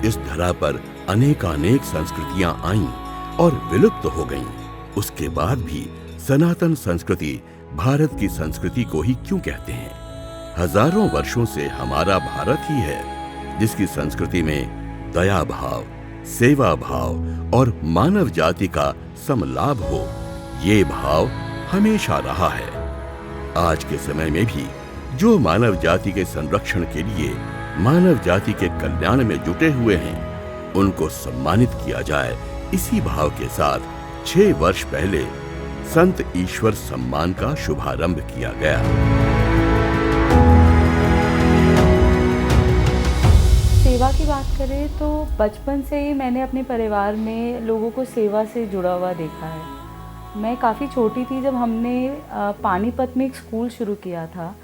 इस धरा पर अनेकानेक संस्कृतियां आईं और विलुप्त हो गईं। उसके बाद भी सनातन संस्कृति भारत की संस्कृति को ही क्यों कहते हैं? हजारों वर्षों से हमारा भारत ही है जिसकी संस्कृति में दया भाव, सेवा भाव और मानव जाति का समलाभ हो। ये भाव हमेशा रहा है। आज के समय में भी जो मानव जाति के संरक्षण के लिए मानव जाति के कल्याण में जुटे हुए हैं, उनको सम्मानित किया जाए। इसी भाव के साथ 6 वर्ष पहले संत ईश्वर सम्मान का शुभारंभ किया गया। सेवा की बात करें तो बचपन से ही मैंने अपने परिवार में लोगों को सेवा से जुड़ा हुआ देखा है। मैं काफ़ी छोटी थी जब हमने पानीपत में एक स्कूल शुरू किया था।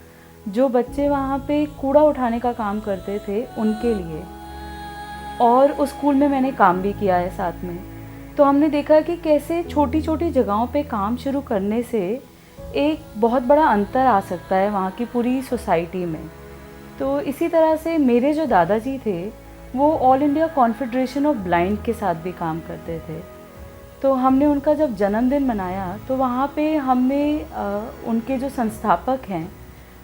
जो बच्चे वहाँ पे कूड़ा उठाने का काम करते थे उनके लिए, और उस स्कूल में मैंने काम भी किया है साथ में। तो हमने देखा कि कैसे छोटी छोटी जगहों पे काम शुरू करने से एक बहुत बड़ा अंतर आ सकता है वहाँ की पूरी सोसाइटी में। तो इसी तरह से मेरे जो दादाजी थे वो all India confederation of blind के साथ भी काम करते थे। तो हमने उनका जब जन्मदिन मनाया तो वहाँ पे हमने उनके जो संस्थापक हैं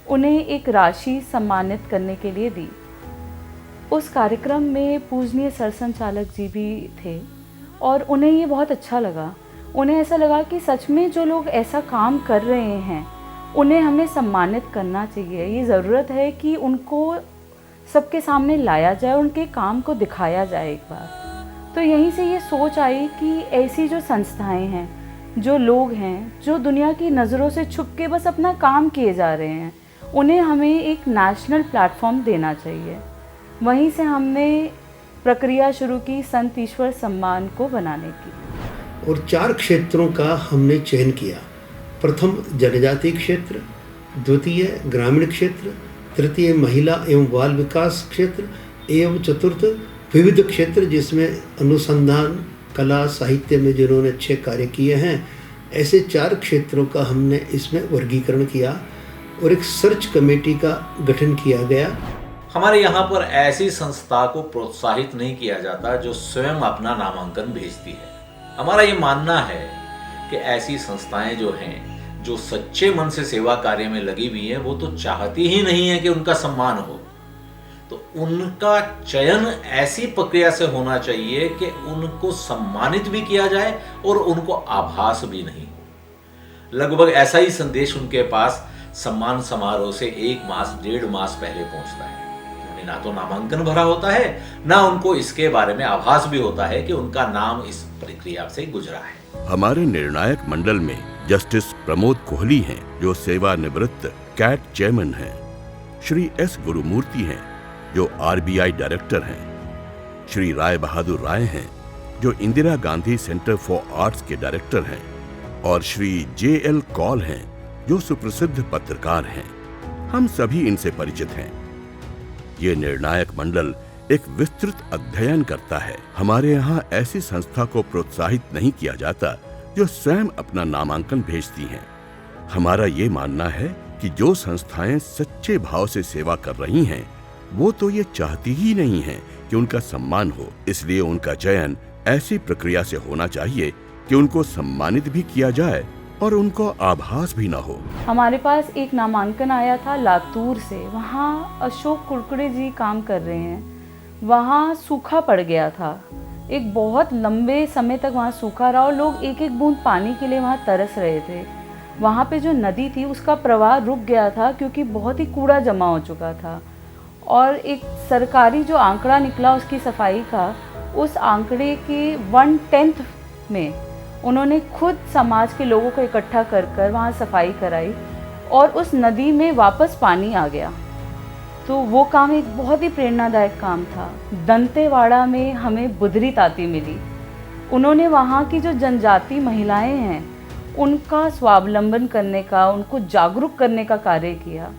उन्हें एक राशि सम्मानित करने के लिए दी। उस कार्यक्रम में पूजनीय सरसंचालक जी भी थे और उन्हें ये बहुत अच्छा लगा। उन्हें ऐसा लगा कि सच में जो लोग ऐसा काम कर रहे हैं उन्हें हमें सम्मानित करना चाहिए। ये ज़रूरत है कि उनको सबके सामने लाया जाए, उनके काम को दिखाया जाए एक बार। तो यहीं से ये सोच आई कि ऐसी जो संस्थाएं हैं, जो लोग हैं, जो दुनिया की नज़रों से छुप के बस अपना काम किए जा रहे हैं, उन्हें हमें एक नेशनल प्लेटफॉर्म देना चाहिए। वहीं से हमने प्रक्रिया शुरू की संत ईश्वर सम्मान को बनाने की। और 4 क्षेत्रों का हमने चयन किया। प्रथम जनजातीय क्षेत्र, द्वितीय ग्रामीण क्षेत्र, तृतीय महिला एवं बाल विकास क्षेत्र एवं चतुर्थ विविध क्षेत्र, जिसमें अनुसंधान, कला, साहित्य में जिन्होंने अच्छे कार्य किए हैं, ऐसे 4 क्षेत्रों का हमने इसमें वर्गीकरण किया और एक सर्च कमेटी का गठन किया गया। हमारे यहाँ पर ऐसी संस्था को प्रोत्साहित नहीं किया जाता जो स्वयं अपना नामांकन भेजती है। हमारा ये मानना है कि ऐसी संस्थाएं जो हैं, जो सच्चे मन से सेवा कार्य में लगी हुई हैं, वो तो चाहती ही नहीं है कि उनका सम्मान हो। तो उनका चयन ऐसी प्रक्रिया से होना चाहिए कि उनको सम्मानित भी किया जाए और उनको आभास भी नहीं हो। लगभग ऐसा ही संदेश उनके पास सम्मान समारोह से 1 मास 1.5 मास पहले पहुंचता है। उन्हें ना तो नामांकन भरा होता है, ना उनको इसके बारे में आभास भी होता है कि उनका नाम इस प्रक्रिया से गुजरा है। हमारे निर्णायक मंडल में जस्टिस प्रमोद कोहली हैं, जो सेवानिवृत्त कैट चेयरमैन हैं। श्री एस गुरुमूर्ति हैं, जो आरबीआई डायरेक्टर हैं। श्री राय बहादुर राय हैं, जो Indira Gandhi centre for arts के डायरेक्टर हैं। और श्री जे.एल. कौल हैं, जो सुप्रसिद्ध पत्रकार हैं। हम सभी इनसे परिचित हैं। ये निर्णायक मंडल एक विस्तृत अध्ययन करता है। हमारे यहाँ ऐसी संस्था को प्रोत्साहित नहीं किया जाता जो स्वयं अपना नामांकन भेजती हैं। हमारा ये मानना है कि जो संस्थाएं सच्चे भाव से सेवा कर रही हैं, वो तो ये चाहती ही नहीं हैं कि उनका सम्मान हो। इसलिए उनका चयन ऐसी प्रक्रिया से होना चाहिए कि उनको सम्मानित भी किया जाए और उनको आभास भी ना हो। हमारे पास एक नामांकन आया था लातूर से। वहाँ अशोक कुरकुरे जी काम कर रहे हैं। वहाँ सूखा पड़ गया था, एक बहुत लंबे समय तक वहाँ सूखा रहा और लोग एक एक बूंद पानी के लिए वहाँ तरस रहे थे। वहाँ पे जो नदी थी उसका प्रवाह रुक गया था क्योंकि बहुत ही कूड़ा जमा हो चुका था। और एक सरकारी जो आंकड़ा निकला उसकी सफाई का, उस आंकड़े के 1/10 में उन्होंने खुद समाज के लोगों को इकट्ठा कर कर वहाँ सफाई कराई और उस नदी में वापस पानी आ गया। तो वो काम एक बहुत ही प्रेरणादायक काम था। दंतेवाड़ा में हमें बुधरी ताती मिली। उन्होंने वहाँ की जो जनजाति महिलाएं हैं उनका स्वावलंबन करने का, उनको जागरूक करने का कार्य किया।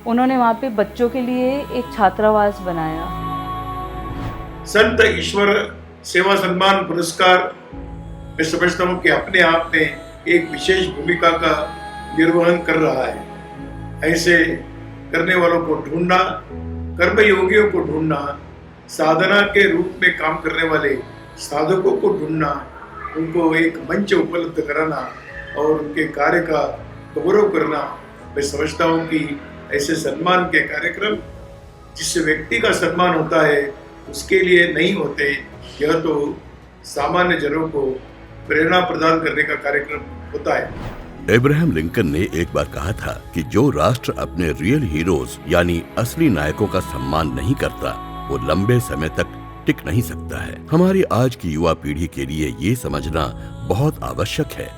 उन्होंने वहाँ पे बच्चों के लिए एक छात्रावास बनाया। संत ईश्वर सेवा सम्मान पुरस्कार मैं समझता हूँ कि अपने आप में एक विशेष भूमिका का निर्वहन कर रहा है। ऐसे करने वालों को ढूंढना, कर्मयोगियों को ढूंढना, साधना के रूप में काम करने वाले साधकों को ढूंढना, उनको एक मंच उपलब्ध कराना और उनके कार्य का गौरव करना, मैं समझता हूँ कि ऐसे सम्मान के कार्यक्रम जिस व्यक्ति का सम्मान होता है उसके लिए नहीं होते, यह तो सामान्य जनों को प्रेरणा प्रदान करने का कार्यक्रम होता है। अब्राहम लिंकन ने एक बार कहा था कि जो राष्ट्र अपने रियल हीरोज यानी असली नायकों का सम्मान नहीं करता वो लंबे समय तक टिक नहीं सकता है। हमारी आज की युवा पीढ़ी के लिए ये समझना बहुत आवश्यक है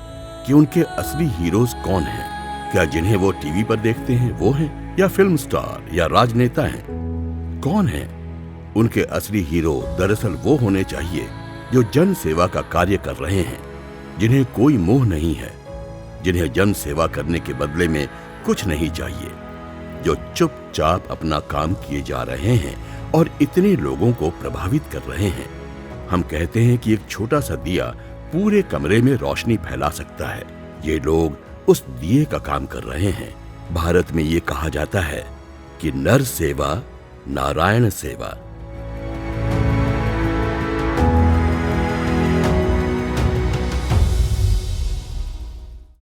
कि उनके असली हीरोज कौन हैं। क्या जिन्हें वो टीवी पर देखते हैं वो हैं, या फिल्म स्टार या राजनेता हैं? कौन हैं? उनके असली हीरो दरअसल वो होने चाहिए जो जन सेवा का कार्य कर रहे हैं, जिन्हें कोई मोह नहीं है, जिन्हें जन सेवा करने के बदले में कुछ नहीं चाहिए, जो चुपचाप अपना काम किए जा रहे हैं और इतने लोगों को प्रभावित कर रहे हैं। हम कहते हैं कि एक छोटा सा दिया पूरे कमरे में रोशनी फैला सकता है। ये लोग उस दिए का काम कर रहे हैं। भारत में ये कहा जाता है कि नर सेवा नारायण सेवा।